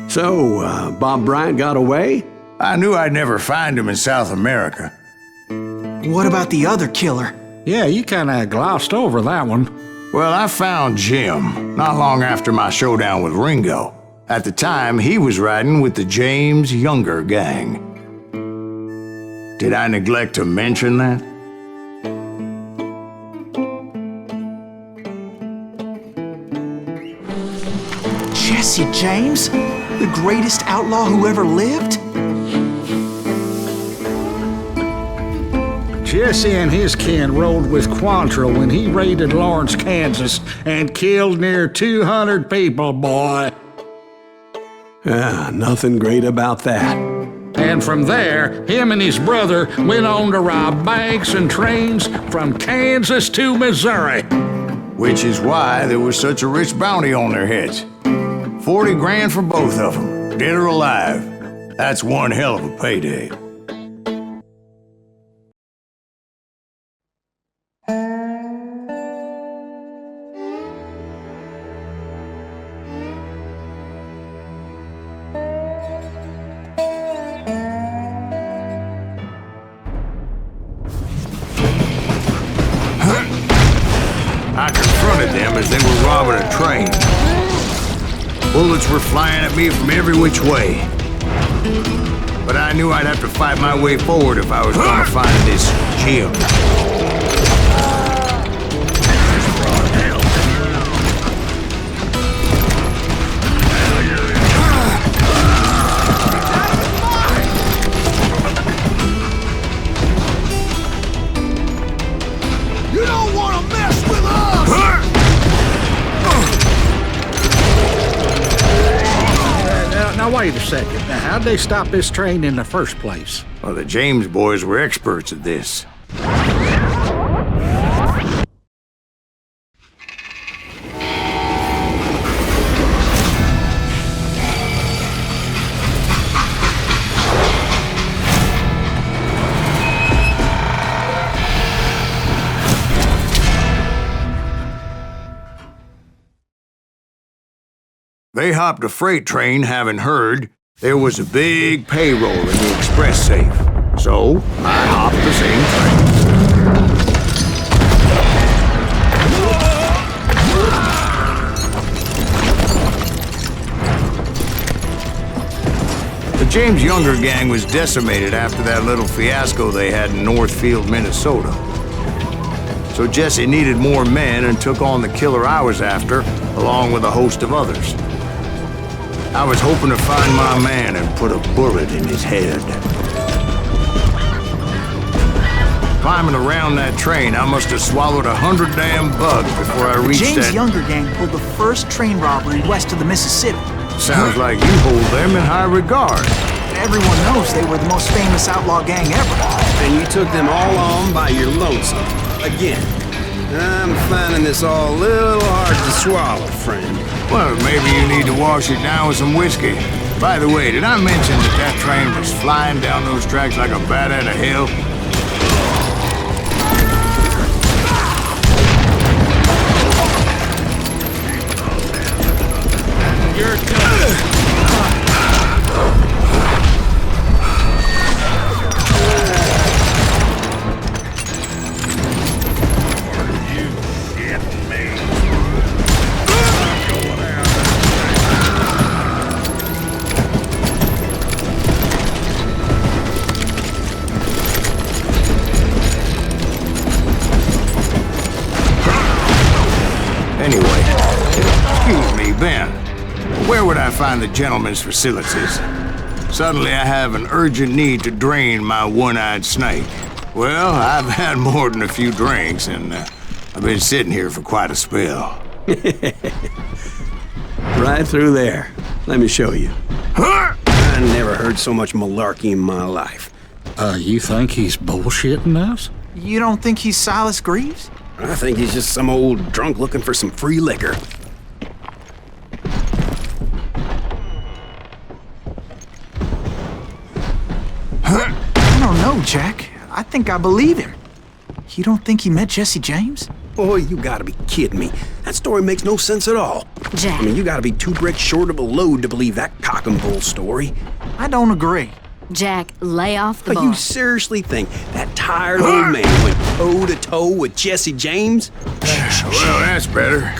So, Bob Bryant got away? I knew I'd never find him in South America. What about the other killer? Yeah, you kinda glossed over that one. Well, I found Jim not long after my showdown with Ringo. At the time, he was riding with the James Younger gang. Did I neglect to mention that? Jesse James? The greatest outlaw who ever lived? Jesse and his kin rode with Quantrill when he raided Lawrence, Kansas, and killed near 200 people, boy. Yeah, nothing great about that. And from there, him and his brother went on to rob banks and trains from Kansas to Missouri. Which is why there was such a rich bounty on their heads. 40 grand for both of them, dead or alive. That's one hell of a payday. I confronted them as they were robbing a train. Bullets were flying at me from every which way. But I knew I'd have to fight my way forward if I was going to find this Jim. You don't want to mess with us! Now wait a second. Now, how'd they stop this train in the first place? Well, the James boys were experts at this. They hopped a freight train, having heard there was a big payroll in the express safe. So, I hopped the same train. The James Younger gang was decimated after that little fiasco they had in Northfield, Minnesota. So Jesse needed more men and took on the killer I was after, along with a host of others. I was hoping to find my man and put a bullet in his head. Climbing around that train, I must have swallowed 100 damn bugs before I reached James that... Younger gang pulled the first train robbery west of the Mississippi. Sounds like you hold them in high regard. Everyone knows they were the most famous outlaw gang ever. And you took them all on by your lonesome. Again. I'm finding this all a little hard to swallow, friend. Well, maybe you need to wash it down with some whiskey. By the way, did I mention that that train was flying down those tracks like a bat out of hell? You're done. Anyway, excuse me, Ben. Where would I find the gentleman's facilities? Suddenly I have an urgent need to drain my one-eyed snake. Well, I've had more than a few drinks, and I've been sitting here for quite a spell. Right through there. Let me show you. I never heard so much malarkey in my life. You think he's bullshitting us? You don't think he's Silas Greaves? I think he's just some old drunk looking for some free liquor. I don't know, Jack. I think I believe him. You don't think he met Jesse James? Oh, you gotta be kidding me. That story makes no sense at all. Jack. I mean, you gotta be 2 bricks short of a load to believe that cock and bull story. I don't agree. Jack, lay off the But bar. you seriously think that tired old man went toe-to-toe with Jesse James? Well, that's better.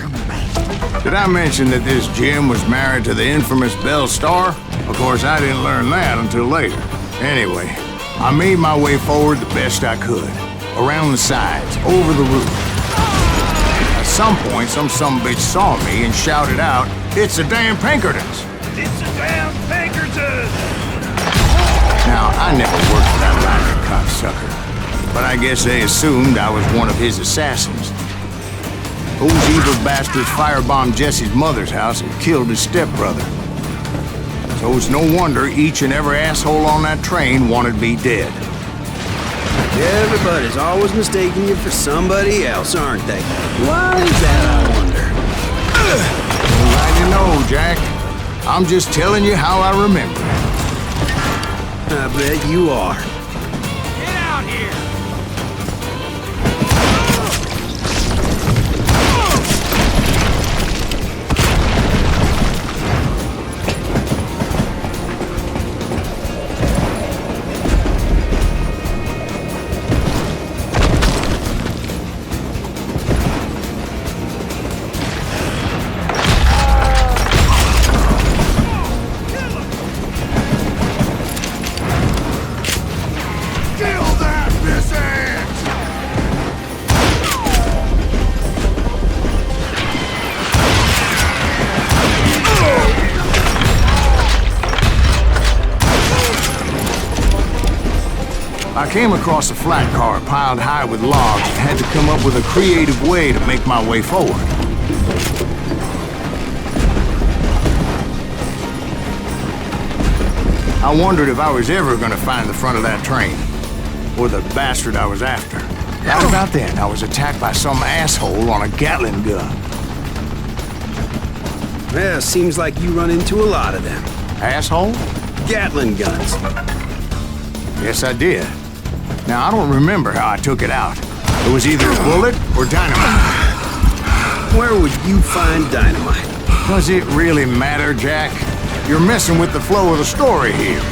Did I mention that this Jim was married to the infamous Belle Starr? Of course, I didn't learn that until later. Anyway, I made my way forward the best I could. Around the sides, over the roof. At some point, some sumbitch saw me and shouted out, "It's the damn Pinkertons!" It's a damn Pinkerton! Now, I never worked for that lying cocksucker, but I guess they assumed I was one of his assassins. Those evil bastards firebombed Jesse's mother's house and killed his stepbrother. So it's no wonder each and every asshole on that train wanted me dead. Everybody's always mistaking you for somebody else, aren't they? Why is that, I wonder? Glad you know, Jack. I'm just telling you how I remember it. I bet you are. Get out here! Kill that misant! I came across a flat car piled high with logs and had to come up with a creative way to make my way forward. I wondered if I was ever going to find the front of that train, or the bastard I was after. Right about then, I was attacked by some asshole on a Gatling gun. Yeah, seems like you run into a lot of them. Asshole? Gatling guns. Yes, I did. Now, I don't remember how I took it out. It was either a bullet or dynamite. Where would you find dynamite? Does it really matter, Jack? You're messing with the flow of the story here.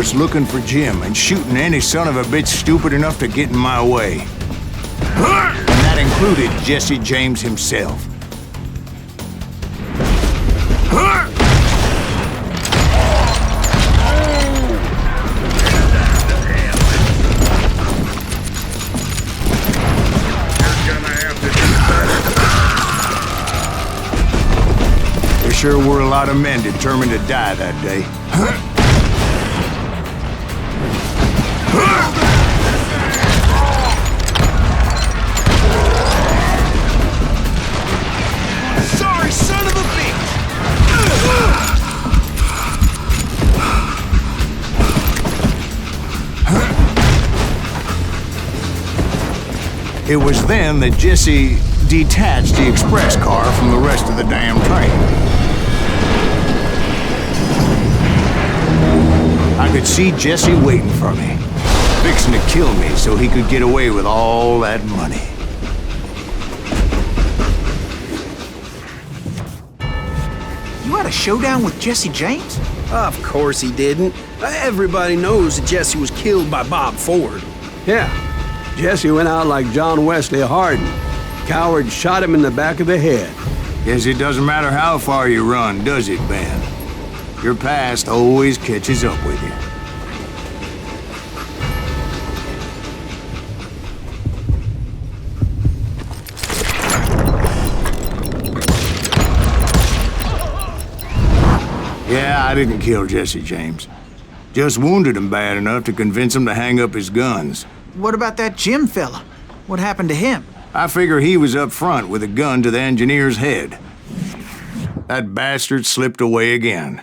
was looking for Jim and shooting any son of a bitch stupid enough to get in my way. And that included Jesse James himself. There sure were a lot of men determined to die that day. Sorry, son of a bitch! It was then that Jesse detached the express car from the rest of the damn train. I could see Jesse waiting for me, fixing to kill me so he could get away with all that money. You had a showdown with Jesse James? Of course he didn't. Everybody knows that Jesse was killed by Bob Ford. Yeah, Jesse went out like John Wesley Hardin. Coward shot him in the back of the head. Guess it doesn't matter how far you run, does it, Ben? Your past always catches up with you. Yeah, I didn't kill Jesse James. Just wounded him bad enough to convince him to hang up his guns. What about that Jim fella? What happened to him? I figure he was up front with a gun to the engineer's head. That bastard slipped away again.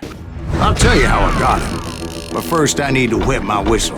I'll tell you how I got him. But first I need to wet my whistle.